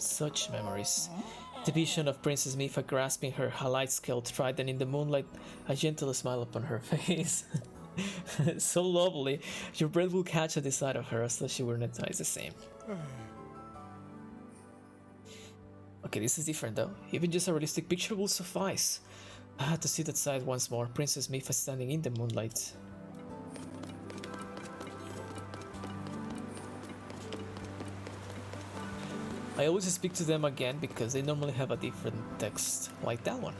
Such memories. The vision of Princess Mifa grasping her light-scaled trident in the moonlight, a gentle smile upon her face. So lovely. Your breath will catch at the sight of her as though she were not twice the same. Okay, this is different though. Even just a realistic picture will suffice. I had to see that sight once more. Princess Mifa standing in the moonlight. I always speak to them again because they normally have a different text, like that one.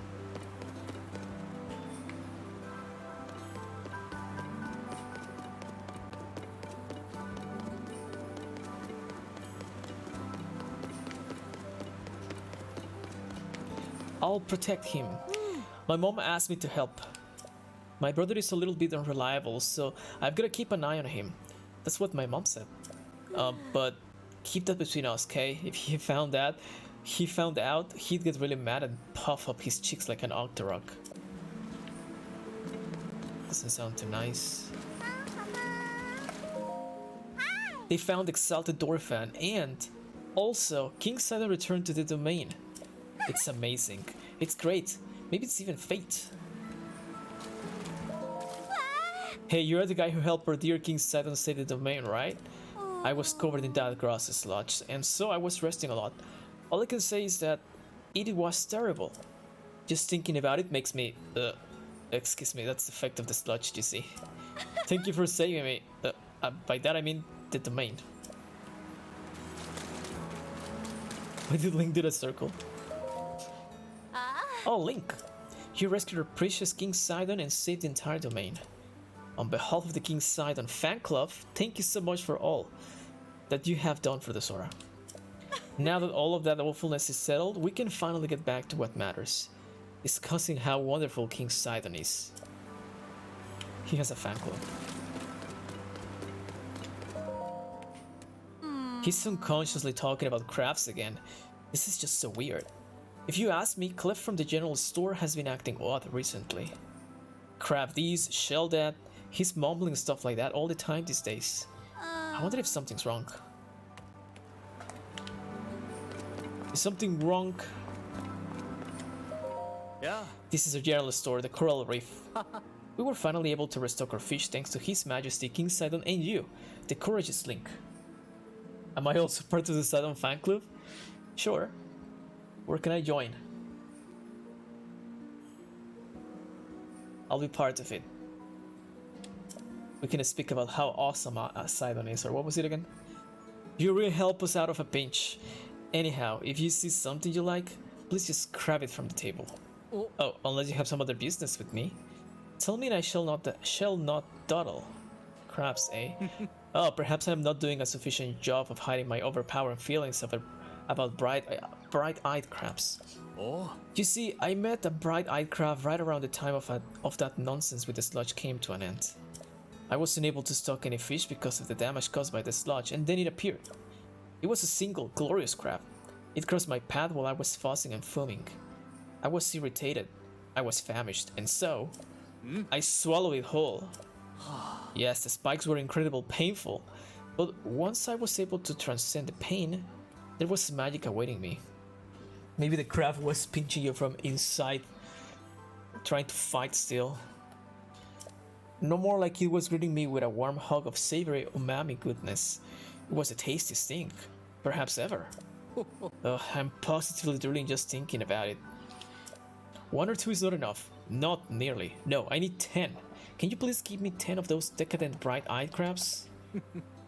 I'll protect him. My mom asked me to help. My brother is a little bit unreliable, so I've got to keep an eye on him. That's what my mom said. But keep that between us, okay? If he found out, he'd get really mad and puff up his cheeks like an octorok. Doesn't sound too nice. They found Exalted Dorphan, and also King Sidon returned to the domain. It's amazing. It's great. Maybe it's even fate. Hey, you're the guy who helped our dear King Sidon save the domain, right? I was covered in that grass sludge, and so I was resting a lot. All I can say is that it was terrible. Just thinking about it makes me... excuse me, that's the effect of the sludge, you see. Thank you for saving me. By that I mean the domain. Why did Link do the circle? Oh, Link! You rescued our precious King Sidon and saved the entire domain. On behalf of the King Sidon fan club, thank you so much for all that you have done for the Sora. Now that all of that awfulness is settled, we can finally get back to what matters. Discussing how wonderful King Sidon is. He has a fan club. He's unconsciously talking about crafts again. This is just so weird. If you ask me, Clef from the general store has been acting odd recently. Craft these, shell that. He's mumbling stuff like that all the time these days. I wonder if something's wrong. Is something wrong? Yeah. This is a general store, the Coral Reef. We were finally able to restock our fish thanks to His Majesty King Sidon and you, the courageous Link. Am I also part of the Sidon fan club? Sure. Where can I join? I'll be part of it. We can speak about how awesome Sidon is, or what was it again? You really help us out of a pinch. Anyhow, if you see something you like, please just grab it from the table. Oh, unless you have some other business with me. Tell me and I shall not dawdle. Crabs, eh? Oh, perhaps I'm not doing a sufficient job of hiding my overpowering feelings about bright-eyed crabs. Oh. You see, I met a bright-eyed crab right around the time of that nonsense with the sludge came to an end. I wasn't able to stock any fish because of the damage caused by the sludge, and then it appeared. It was a single, glorious crab. It crossed my path while I was fussing and fuming. I was irritated, I was famished, and so... I swallowed it whole. Yes, the spikes were incredibly painful, but once I was able to transcend the pain, there was magic awaiting me. Maybe the crab was pinching you from inside, trying to fight still. No more like it was greeting me with a warm hug of savory umami goodness. It was the tastiest thing, perhaps ever. I'm positively drooling just thinking about it. 1 or 2 is not enough. Not nearly. No, I need 10. Can you please give me 10 of those decadent bright-eyed crabs?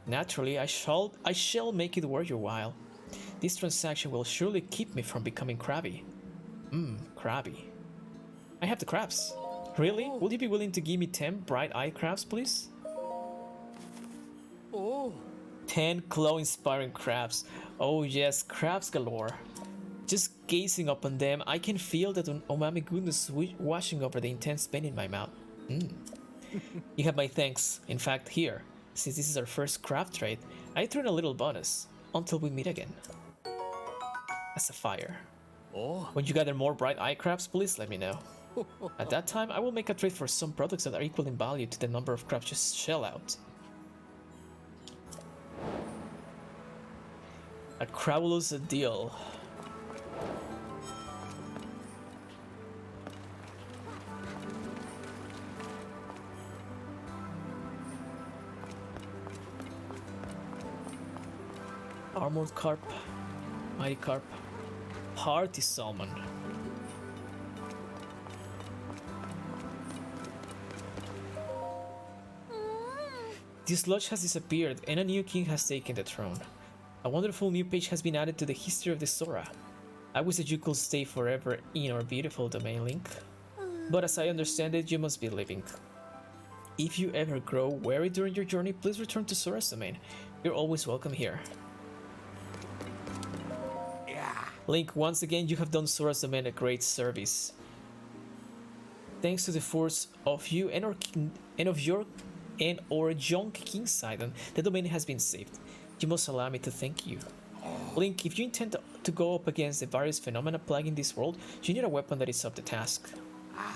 Naturally, I shall make it worth your while. This transaction will surely keep me from becoming crabby. Crabby. I have the crabs. Really? Will you be willing to give me 10 bright-eyed crabs, please? Oh. 10 claw-inspiring crabs. Oh yes, crabs galore. Just gazing upon them, I can feel that umami goodness washing over the intense pain in my mouth. You have my thanks. In fact, here, since this is our first crab trade, I threw in a little bonus until we meet again. As a fire. Oh. When you gather more bright-eyed crabs, please let me know. At that time, I will make a trade for some products that are equal in value to the number of crabs you shell out. A crowl's deal. Armored carp, mighty carp, hearty salmon. This lodge has disappeared and a new king has taken the throne. A wonderful new page has been added to the history of the Sora. I wish that you could stay forever in our beautiful domain, Link. But as I understand it, you must be leaving. If you ever grow weary during your journey, please return to Sora's domain. You're always welcome here. Link, once again, you have done Sora's domain a great service. Thanks to the force of you and our young King Sidon, the domain has been saved. You must allow me to thank you. Link, if you intend to go up against the various phenomena plaguing this world, you need a weapon that is up to task.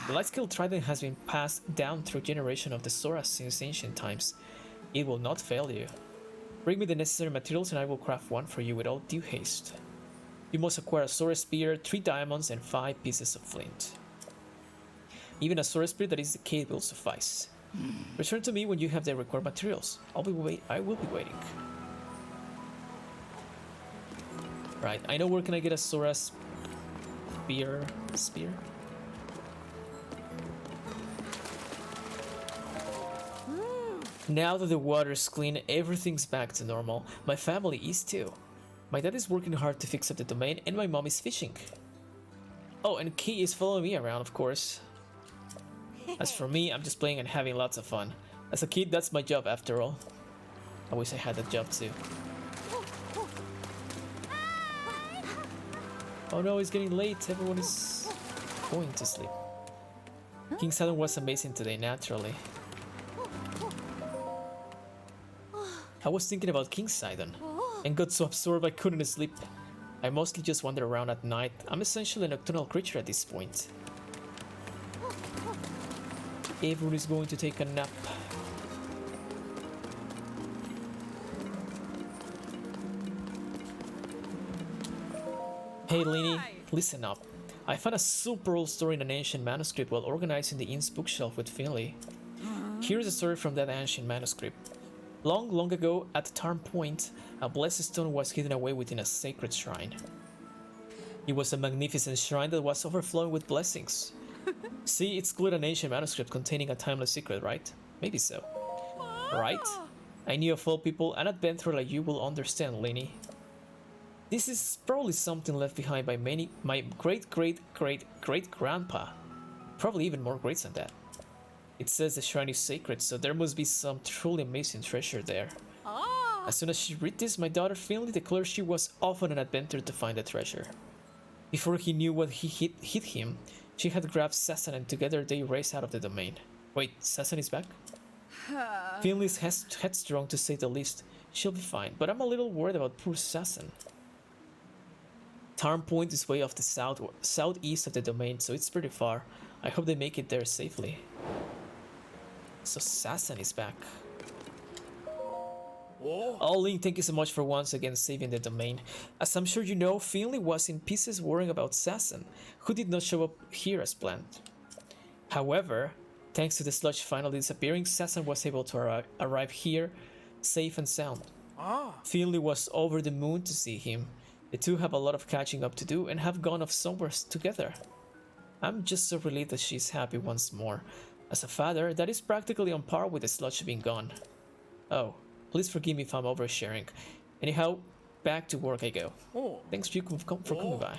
The light-scale trident has been passed down through generation of the Sora since ancient times. It will not fail you. Bring me the necessary materials and I will craft one for you with all due haste. You must acquire a Sora Spear, 3 diamonds, and 5 pieces of flint. Even a Sora Spear that is decayed will suffice. Return to me when you have the required materials. I will be waiting. Right, I know where can I get a Sora Spear? Now that the water's clean, everything's back to normal. My family is too. My dad is working hard to fix up the domain and my mom is fishing. Oh, and Key is following me around, of course. As for me, I'm just playing and having lots of fun. As a kid, that's my job after all. I wish I had that job too. Oh no, it's getting late. Everyone is going to sleep. King Sidon was amazing today, naturally. I was thinking about King Sidon and got so absorbed I couldn't sleep. I mostly just wander around at night. I'm essentially a nocturnal creature at this point. Everyone is going to take a nap. Hey Lini, listen up. I found a super old story in an ancient manuscript while organizing the inn's bookshelf with Finley. Here's a story from that ancient manuscript. Long, long ago, at Tarn Point, a blessed stone was hidden away within a sacred shrine. It was a magnificent shrine that was overflowing with blessings. See, it's clearly an ancient manuscript containing a timeless secret, right? Maybe so. Right? I knew of all people, an adventurer like you will understand, Lini. This is probably something left behind by my great-great-great-great-grandpa. Probably even more greats than that. It says the shrine is sacred, so there must be some truly amazing treasure there. As soon as she read this, my daughter Finley declared she was off on an adventure to find the treasure. Before he knew what hit him, she had grabbed Sassan and together they raced out of the domain. Wait, Sassan is back? Finley's headstrong to say the least. She'll be fine, but I'm a little worried about poor Sassan. Tarn Point is way off the southeast of the domain, so it's pretty far. I hope they make it there safely. So Sassan is back. Oh, Link, thank you so much for once again saving the domain. As I'm sure you know, Finley was in pieces worrying about Sassan, who did not show up here as planned. However, thanks to the sludge finally disappearing, Sassan was able to arrive here safe and sound. Finley was over the moon to see him. The two have a lot of catching up to do and have gone off somewhere together. I'm just so relieved that she's happy once more. As a father, that is practically on par with the sludge being gone. Oh, please forgive me if I'm oversharing. Anyhow, back to work I go. Thanks for coming by.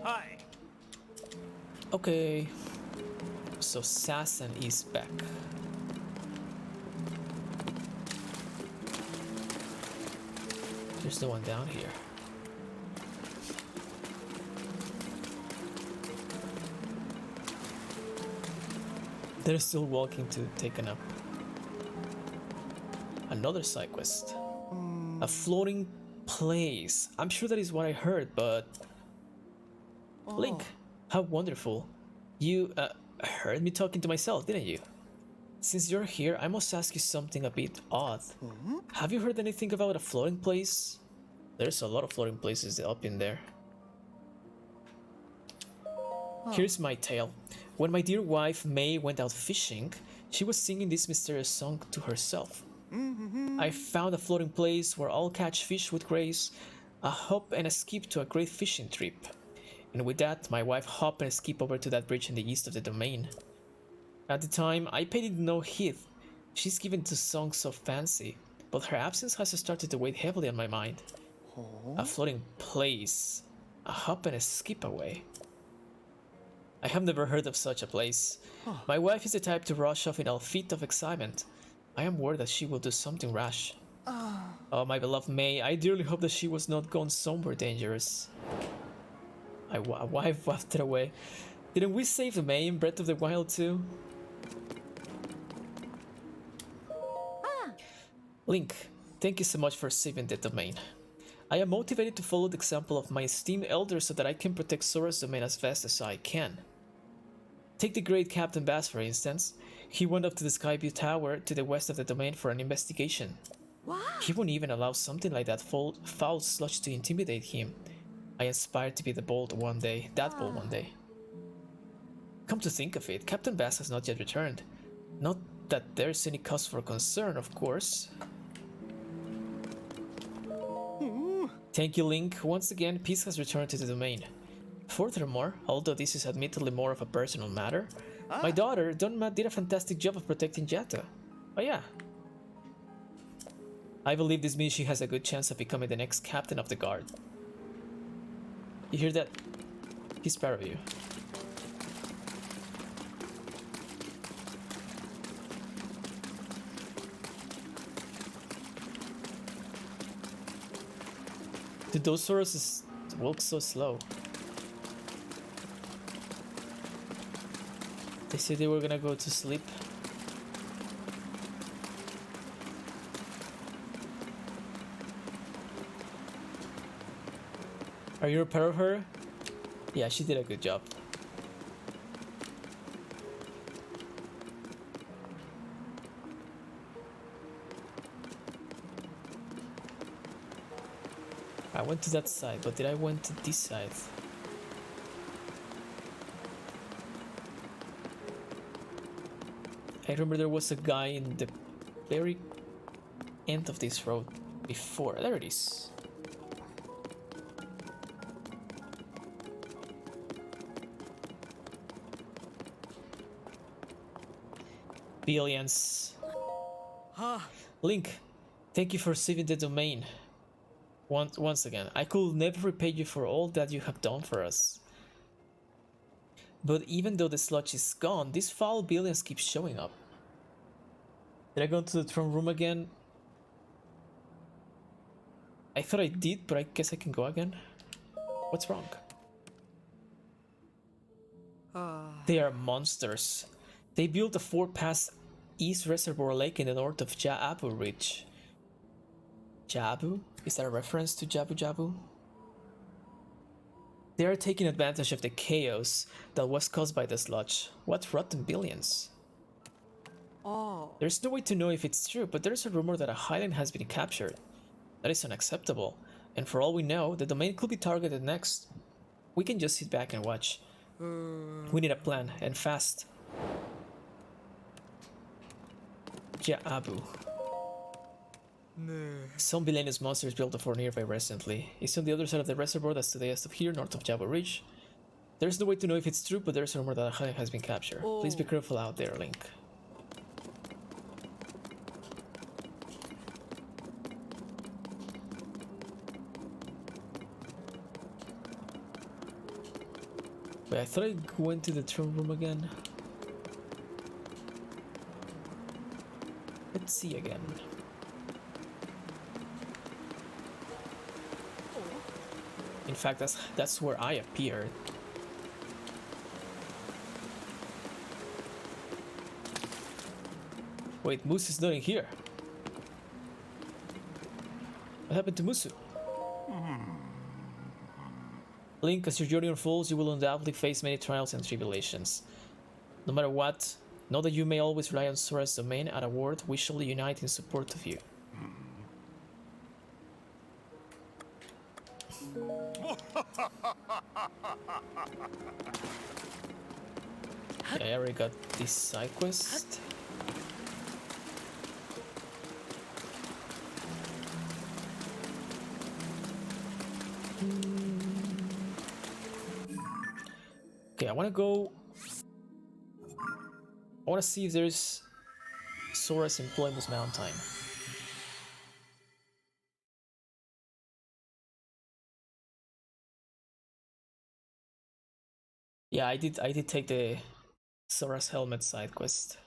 Hi. Okay. So Sassan is back. There's no one down here. They're still walking to take a nap. Another side quest. A floating place. I'm sure that is what I heard, but... Link, how wonderful. You heard me talking to myself, didn't you? Since you're here, I must ask you something a bit odd. Have you heard anything about a floating place? There's a lot of floating places up in there. Here's my tale. When my dear wife May went out fishing, she was singing this mysterious song to herself. I found a floating place where all catch fish with grace, a hop and a skip to a great fishing trip. And with that, my wife hopped and skipped over to that bridge in the east of the domain. At the time, I paid it no heed. She's given to songs of fancy, but her absence has started to weigh heavily on my mind. A floating place, a hop and a skip away. I have never heard of such a place. My wife is the type to rush off in a fit of excitement. I am worried that she will do something rash. Oh, my beloved May, I dearly hope that she was not gone somewhere dangerous. My wife wafted away. Didn't we save May in Breath of the Wild too? Link, thank you so much for saving the domain. I am motivated to follow the example of my esteemed elders so that I can protect Sora's domain as best as I can. Take the great Captain Bass for instance. He went up to the Skyview Tower to the west of the domain for an investigation. Wow. He won't even allow something like that foul sludge to intimidate him. I aspire to be that bold one day. Come to think of it, Captain Bass has not yet returned. Not that there's any cause for concern, of course. Thank you, Link. Once again, peace has returned to the domain. Furthermore, although this is admittedly more of a personal matter, my daughter, Donma, did a fantastic job of protecting Yato. Oh yeah. I believe this means she has a good chance of becoming the next captain of the guard. You hear that? He's proud of you. Dude, those Soros walk so slow. They said they were gonna go to sleep. Are you proud of her? Yeah, she did a good job. I went to that side, but did I went to this side? I remember there was a guy in the very end of this road before. There it is. Billions. Link, thank you for saving the domain. Once again, I could never repay you for all that you have done for us. But even though the sludge is gone, these foul billions keep showing up. Did I go to the throne room again? I thought I did, but I guess I can go again. What's wrong? They are monsters. They built a fort-pass East Reservoir Lake in the north of Ja'abu Ridge. Jabu? Is that a reference to Jabu Jabu? They are taking advantage of the chaos that was caused by the sludge. What rotten billions. There's no way to know if it's true, but there's a rumor that a highland has been captured. That is unacceptable, and for all we know, the domain could be targeted next. We can just sit back and watch. We need a plan, and fast. Ja'abu. Some villainous monsters built a fort nearby recently. It's on the other side of the reservoir that's to the east of here, north of Java Ridge. There's no way to know if it's true, but there's a rumor that a highland has been captured. Please be careful out there, Link. Wait, I thought I went to the throne room again. Let's see again. In fact, that's where I appeared. Wait, Moose is not in here. What happened to Musu? Link, as your journey unfolds, you will undoubtedly face many trials and tribulations. No matter what, Know that you may always rely on Sora's domain. At a word, we shall unite in support of you. Yeah, I already got this side quest. Okay, I want to go. I want to see if there's Sora's in Ploymus Mountain. Yeah, I did take the Sora's helmet side quest.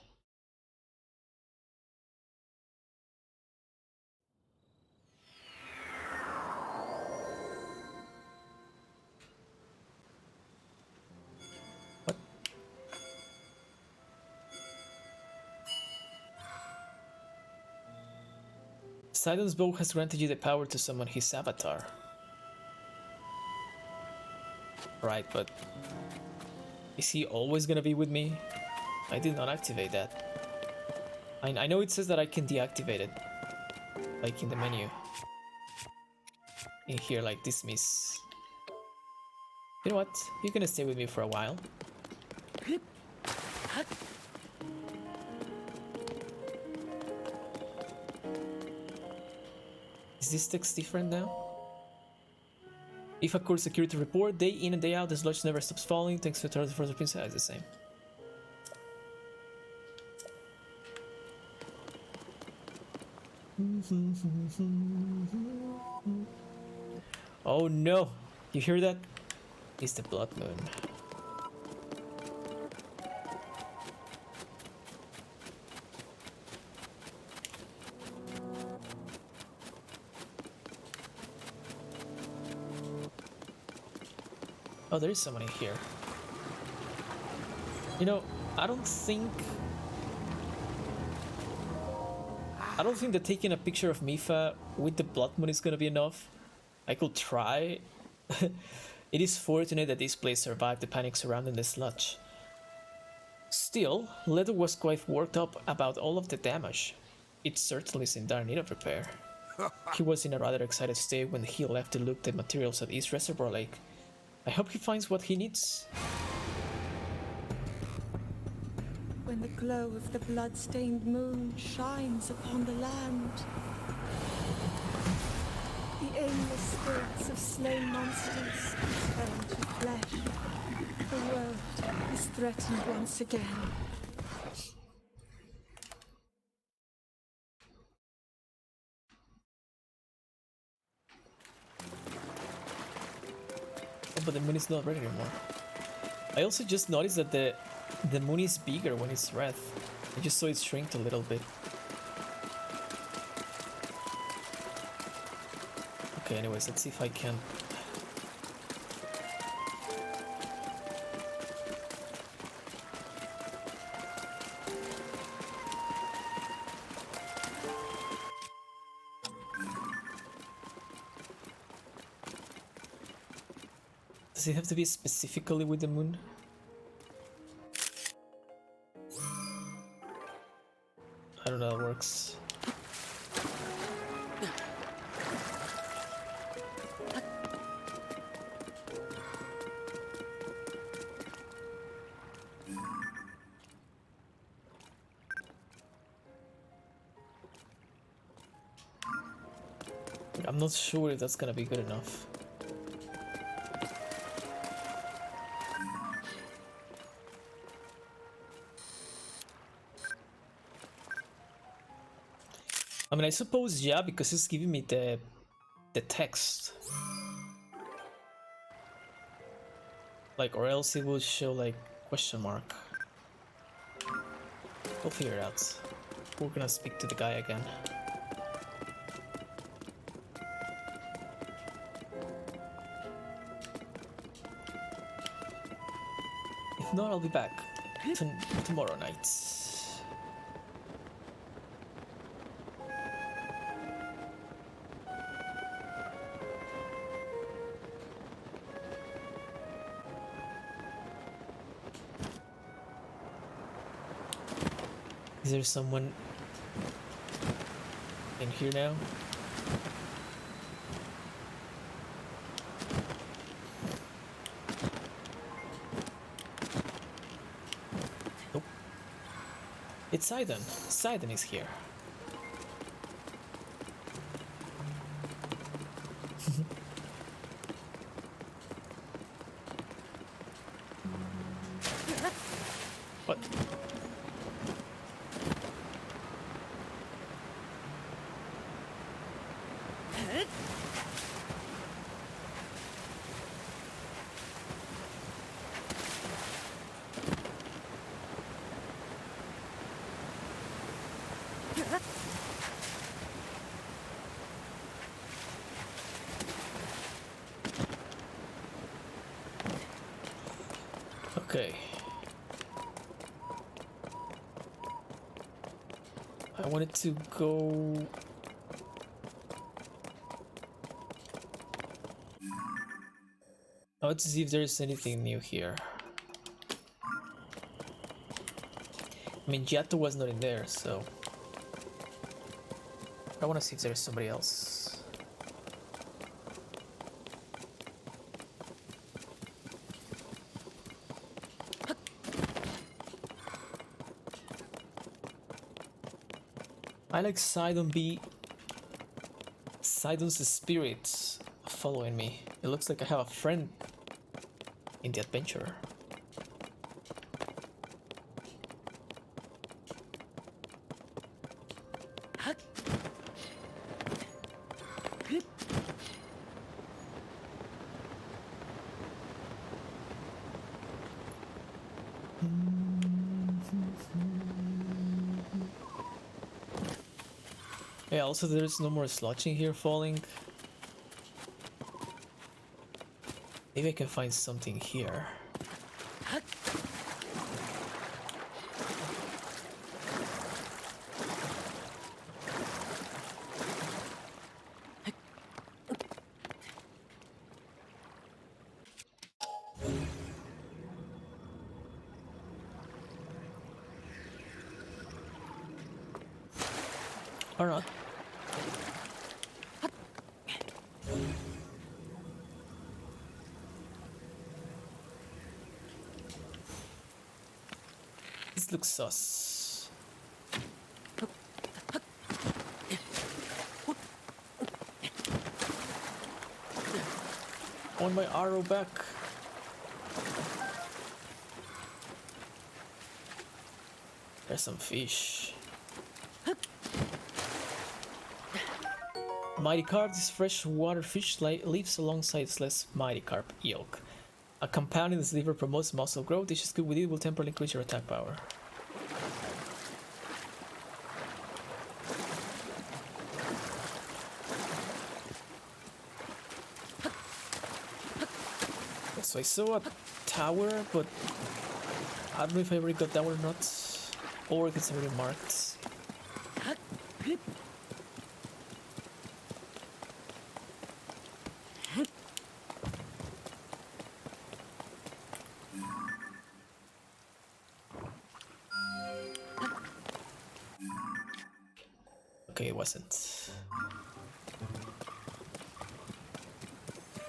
What? Sidon's bow has granted you the power to summon his avatar. Right, but is he always gonna be with me? I did not activate that. I know it says that I can deactivate it, like in the menu. In here, like dismiss. You know what? You're gonna stay with me for a while. Is this text different now? If a core security report, day in and day out, the sludge never stops falling. Thanks to the for the princess, it's the same. Oh no! You hear that? It's the blood moon. Oh, there is someone in here. You know, I don't think that taking a picture of Mifa with the blood moon is gonna be enough. I could try. It is fortunate that this place survived the panic surrounding the sludge. Still, Leto was quite worked up about all of the damage. It certainly is in dire need of repair. He was in a rather excited state when he left to look the materials at East Reservoir Lake. I hope he finds what he needs. When the glow of the blood-stained moon shines upon the land, the aimless spirits of slain monsters turn to flesh. The world is threatened once again. Oh, but the moon is not red anymore. I also just noticed that the moon is bigger when it's red. I just saw it shrink a little bit. Okay, anyways, let's see if I can. Does it have to be specifically with the moon? I don't know how it works. I'm not sure if that's gonna be good enough. I mean, I suppose yeah, because it's giving me the text. Like, or else it will show like question mark. We'll figure it out. We're gonna speak to the guy again. If not, I'll be back tomorrow night. Is there someone in here now? Nope. It's Sidon. Sidon is here. What? Okay. I wanted to go... I want to see if there's anything new here. I mean, Giotto was not in there, so... I want to see if there's somebody else. I like Sidon's spirit following me. It looks like I have a friend in the adventure. Yeah, also there's no more sludging here falling. Maybe I can find something here. Or not. This looks sus. I want my arrow back. There's some fish. Mighty carp, this freshwater fish lives alongside its less mighty carp yolk. A compound in this liver promotes muscle growth. This is good with it, will temporarily increase your attack power. So I saw a tower, but I don't know if I already got that one or not, or if it's already marked. Okay, it wasn't.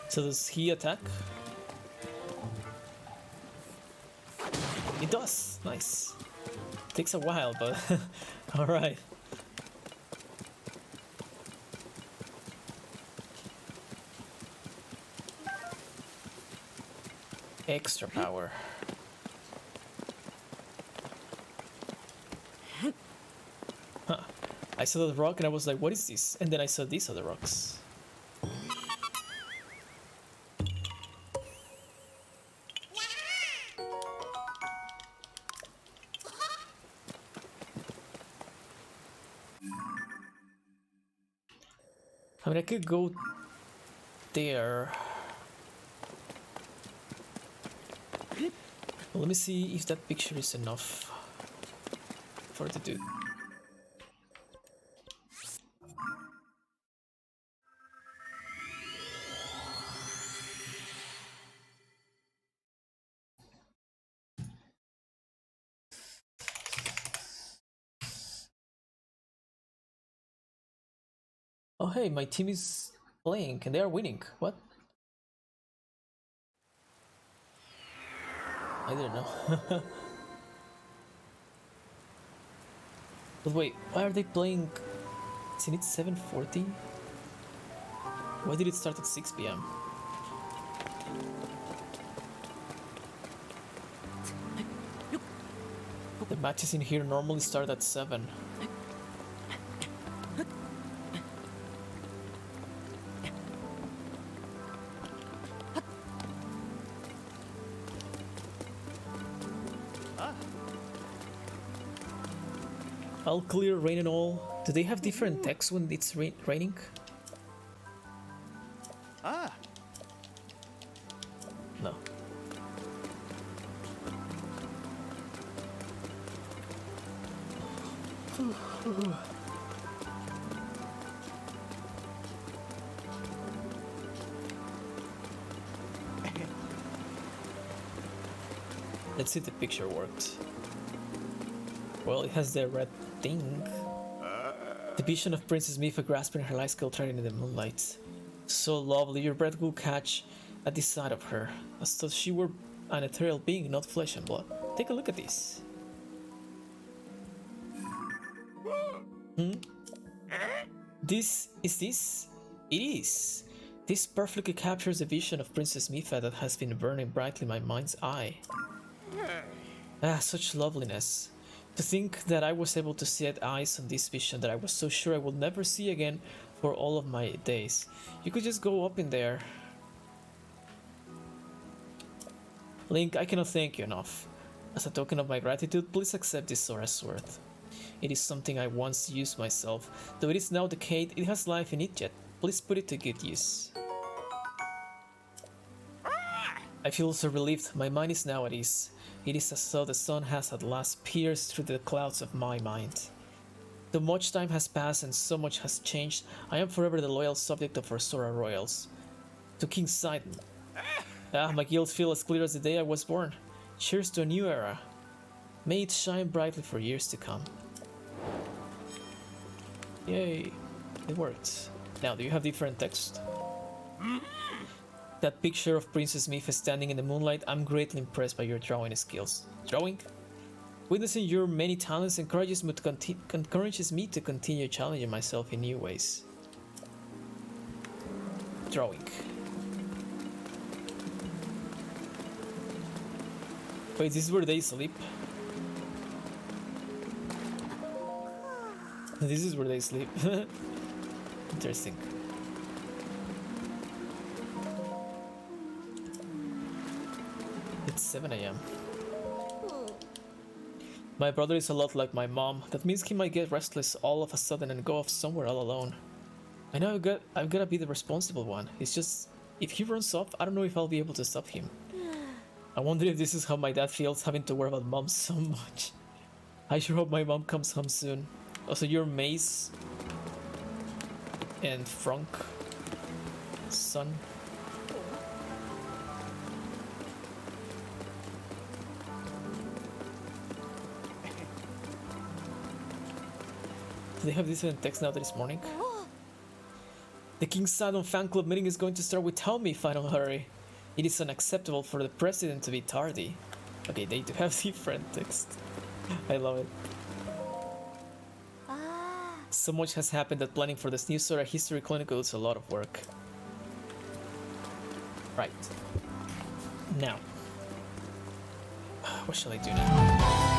So does he attack? It does! Nice. Takes a while, but alright. Extra power. Huh. I saw the rock and I was like, what is this? And then I saw these other rocks. I mean, I could go there. Well, let me see if that picture is enough for it to do. Oh hey, my team is playing and they are winning. What? I didn't know. But wait, why are they playing? Isn't it 7:40? Why did it start at 6 p.m.? The matches in here normally start at 7. All clear, rain and all. Do they have different texts when it's raining? Ah, No. Let's see if the picture worked. Well, it has the red thing. The vision of Princess Mifa grasping her light skill threading in the moonlight. So lovely, your breath will catch at the sight of her, as though she were an ethereal being, not flesh and blood. Take a look at this. This? It is! This perfectly captures the vision of Princess Mifa that has been burning brightly in my mind's eye. Ah, such loveliness. To think that I was able to set eyes on this vision that I was so sure I would never see again for all of my days. You could just go up in there. Link, I cannot thank you enough. As a token of my gratitude, please accept this Sora's sword. It is something I once used myself. Though it is now decayed, it has life in it yet. Please put it to good use. I feel so relieved. My mind is now at ease. It is as though the sun has at last pierced through the clouds of my mind. Though much time has passed and so much has changed, I am forever the loyal subject of our Sora royals. To King Sidon. Ah, my guilt feels as clear as the day I was born. Cheers to a new era. May it shine brightly for years to come. Yay, it worked. Now, do you have different text? That picture of Princess Mifa standing in the moonlight, I'm greatly impressed by your drawing skills. Drawing? Witnessing your many talents encourages me to continue challenging myself in new ways. Drawing. Wait, this is where they sleep? This is where they sleep. Interesting. It's 7 a.m. My brother is a lot like my mom. That means he might get restless all of a sudden and go off somewhere all alone. I know I've gotta be the responsible one. It's just, if he runs off, I don't know if I'll be able to stop him. I wonder if this is how my dad feels, having to worry about mom so much. I sure hope my mom comes home soon. Also, you're Mace and Frank son. Do they have this in text now this morning? The King's Sidon fan club meeting is going to start without me if I don't hurry. It is unacceptable for the president to be tardy. Okay, they do have different text. I love it. So much has happened that planning for this new Sora History Chronicle is a lot of work. Right. Now. What shall I do now?